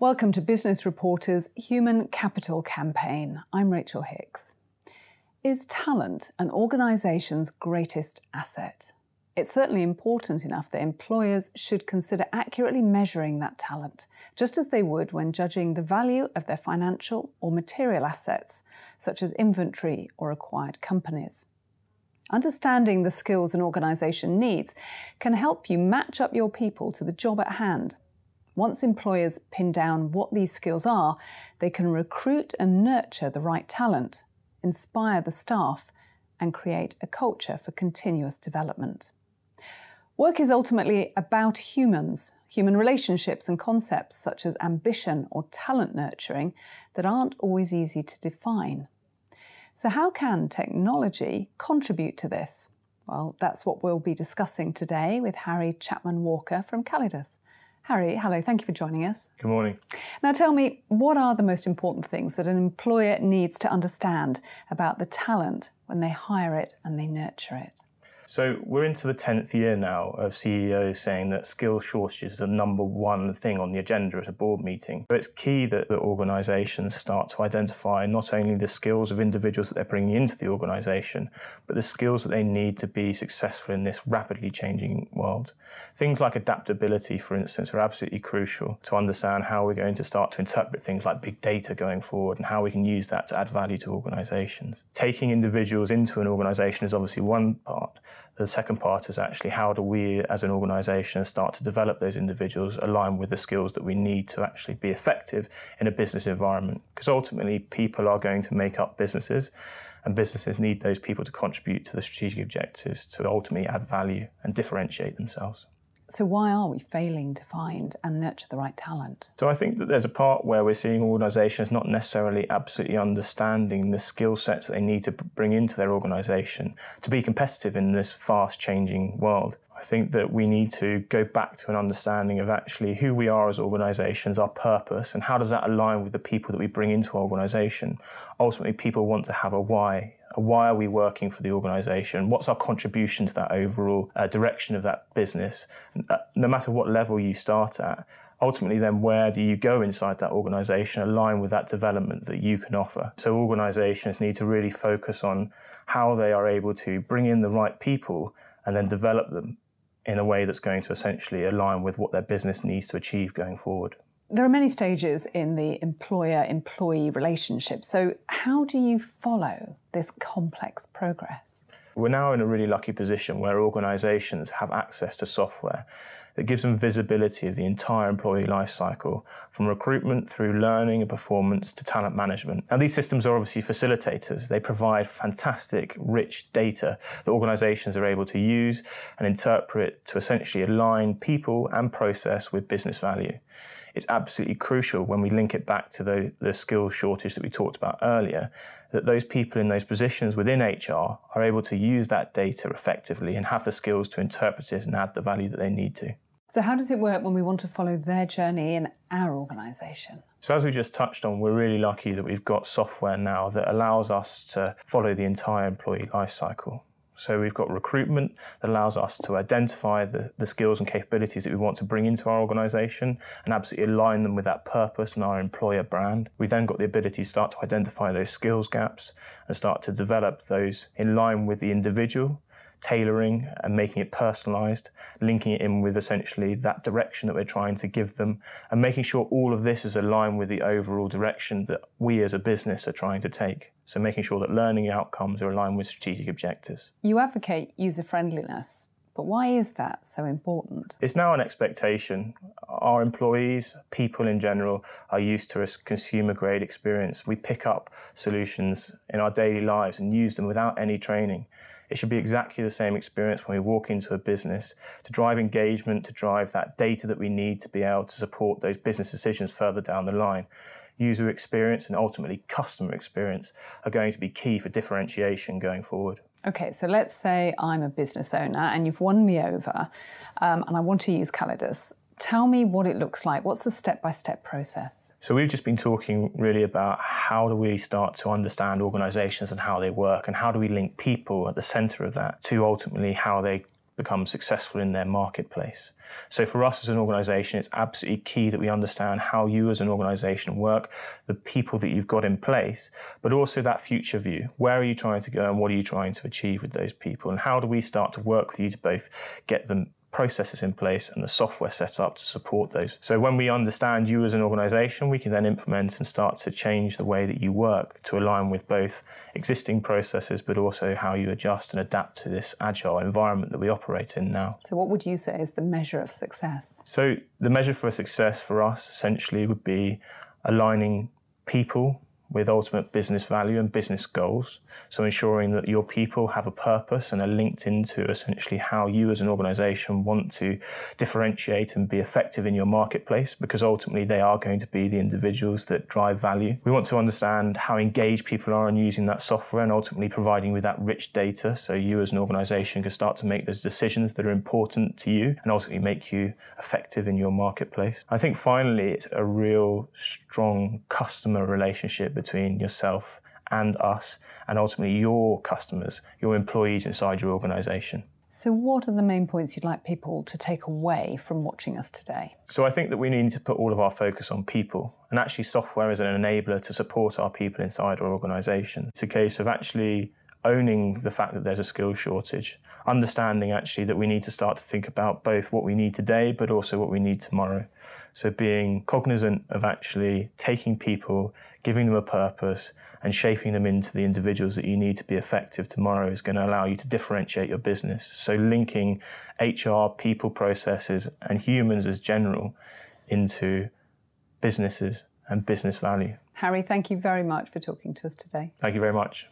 Welcome to Business Reporter's Human Capital Campaign. I'm Rachel Hicks. Is talent an organisation's greatest asset? It's certainly important enough that employers should consider accurately measuring that talent, just as they would when judging the value of their financial or material assets, such as inventory or acquired companies. Understanding the skills an organisation needs can help you match up your people to the job at hand. Once employers pin down what these skills are, they can recruit and nurture the right talent, inspire the staff, and create a culture for continuous development. Work is ultimately about humans, human relationships and concepts such as ambition or talent nurturing that aren't always easy to define. So how can technology contribute to this? Well, that's what we'll be discussing today with Harry Chapman-Walker from Kallidus. Harry, hello, thank you for joining us. Good morning. Now tell me, what are the most important things that an employer needs to understand about the talent when they hire it and they nurture it? So we're into the 10th year now of CEOs saying that skill shortages is the number one thing on the agenda at a board meeting. So it's key that the organisations start to identify not only the skills of individuals that they're bringing into the organisation, but the skills that they need to be successful in this rapidly changing world. Things like adaptability, for instance, are absolutely crucial to understand how we're going to start to interpret things like big data going forward and how we can use that to add value to organisations. Taking individuals into an organisation is obviously one part. The second part is actually how do we as an organisation start to develop those individuals aligned with the skills that we need to actually be effective in a business environment. Because ultimately people are going to make up businesses and businesses need those people to contribute to the strategic objectives to ultimately add value and differentiate themselves. So why are we failing to find and nurture the right talent? So I think that there's a part where we're seeing organisations not necessarily absolutely understanding the skill sets that they need to bring into their organisation to be competitive in this fast changing world. I think that we need to go back to an understanding of actually who we are as organisations, our purpose, and how does that align with the people that we bring into our organisation. Ultimately, people want to have a why. Why are we working for the organisation? What's our contribution to that overall direction of that business? No matter what level you start at, ultimately then where do you go inside that organisation align with that development that you can offer? So organisations need to really focus on how they are able to bring in the right people and then develop them in a way that's going to essentially align with what their business needs to achieve going forward. There are many stages in the employer-employee relationship. So how do you follow this complex progress? We're now in a really lucky position where organisations have access to software that gives them visibility of the entire employee life cycle, from recruitment through learning and performance to talent management. And these systems are obviously facilitators. They provide fantastic, rich data that organisations are able to use and interpret to essentially align people and process with business value. It's absolutely crucial when we link it back to the skills shortage that we talked about earlier, that those people in those positions within HR are able to use that data effectively and have the skills to interpret it and add the value that they need to. So how does it work when we want to follow their journey in our organisation? So as we just touched on, we're really lucky that we've got software now that allows us to follow the entire employee life cycle. So we've got recruitment that allows us to identify the skills and capabilities that we want to bring into our organisation and absolutely align them with that purpose and our employer brand. We've then got the ability to start to identify those skills gaps and start to develop those in line with the individual, tailoring and making it personalised, linking it in with essentially that direction that we're trying to give them, and making sure all of this is aligned with the overall direction that we as a business are trying to take. So making sure that learning outcomes are aligned with strategic objectives. You advocate user friendliness, but why is that so important? It's now an expectation. Our employees, people in general, are used to a consumer grade experience. We pick up solutions in our daily lives and use them without any training. It should be exactly the same experience when we walk into a business to drive engagement, to drive that data that we need to be able to support those business decisions further down the line. User experience and ultimately customer experience are going to be key for differentiation going forward. Okay, so let's say I'm a business owner and you've won me over and I want to use Kallidus. Tell me what it looks like. What's the step-by-step process? So we've just been talking really about how do we start to understand organisations and how they work and how do we link people at the centre of that to ultimately how they become successful in their marketplace. So for us as an organisation, it's absolutely key that we understand how you as an organisation work, the people that you've got in place, but also that future view. Where are you trying to go and what are you trying to achieve with those people? And how do we start to work with you to both get them processes in place and the software set up to support those. So when we understand you as an organisation, we can then implement and start to change the way that you work to align with both existing processes, but also how you adjust and adapt to this agile environment that we operate in now. So what would you say is the measure of success? So the measure for success for us essentially would be aligning people with ultimate business value and business goals. So ensuring that your people have a purpose and are linked into essentially how you as an organisation want to differentiate and be effective in your marketplace, because ultimately they are going to be the individuals that drive value. We want to understand how engaged people are in using that software and ultimately providing with that rich data so you as an organisation can start to make those decisions that are important to you and ultimately make you effective in your marketplace. I think finally it's a real strong customer relationship between yourself and us, and ultimately your customers, your employees inside your organisation. So what are the main points you'd like people to take away from watching us today? So I think that we need to put all of our focus on people, and actually software is an enabler to support our people inside our organisation. It's a case of actually owning the fact that there's a skills shortage, understanding actually that we need to start to think about both what we need today but also what we need tomorrow. So being cognizant of actually taking people, giving them a purpose and shaping them into the individuals that you need to be effective tomorrow is going to allow you to differentiate your business. So linking HR, people, processes and humans as general into businesses and business value. Harry, thank you very much for talking to us today. Thank you very much.